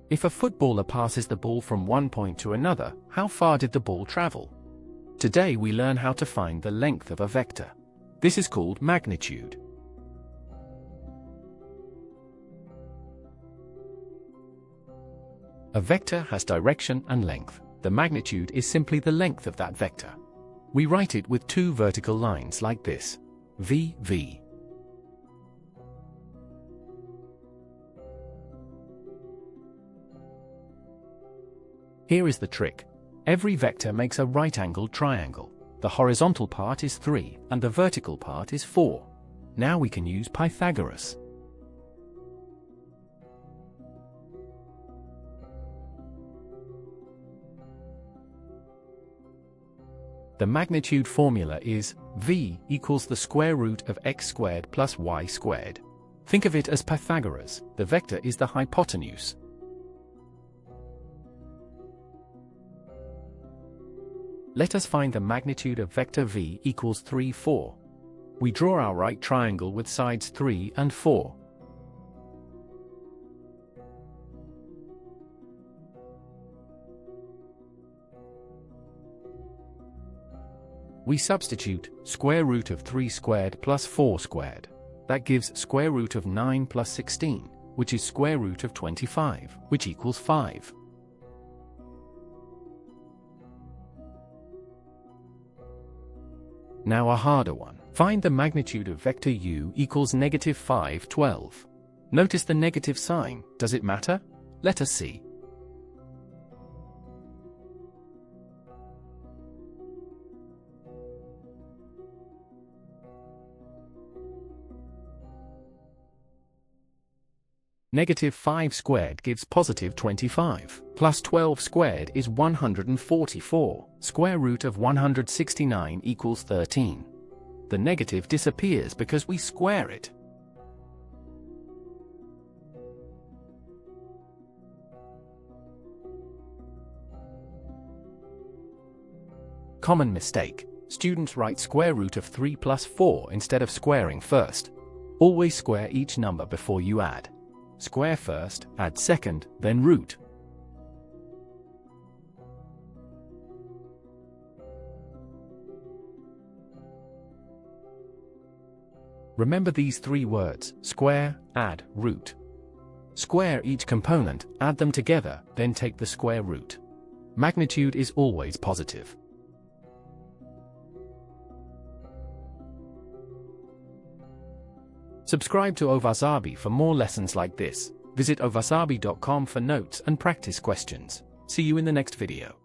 If a footballer passes the ball from one point to another, how far did the ball travel? Today we learn how to find the length of a vector. This is called magnitude. A vector has direction and length. The magnitude is simply the length of that vector. We write it with two vertical lines like this. V, V. Here is the trick. Every vector makes a right-angled triangle. The horizontal part is 3 and the vertical part is 4. Now we can use Pythagoras. The magnitude formula is V equals the square root of x squared plus y squared. Think of it as Pythagoras. The vector is the hypotenuse. Let us find the magnitude of vector v equals 3, 4. We draw our right triangle with sides 3 and 4. We substitute square root of 3 squared plus 4 squared. That gives square root of 9 plus 16, which is square root of 25, which equals 5. Now a harder one. Find the magnitude of vector u equals negative 5, 12. Notice the negative sign. Does it matter? Let us see. Negative 5 squared gives positive 25, plus 12 squared is 144, square root of 169 equals 13. The negative disappears because we square it. Common mistake. Students write square root of 3 plus 4 instead of squaring first. Always square each number before you add. Square first, add second, then root. Remember these three words: square, add, root. Square each component, add them together, then take the square root. Magnitude is always positive. Subscribe to Ovasaabi for more lessons like this. Visit ovasaabi.com for notes and practice questions. See you in the next video.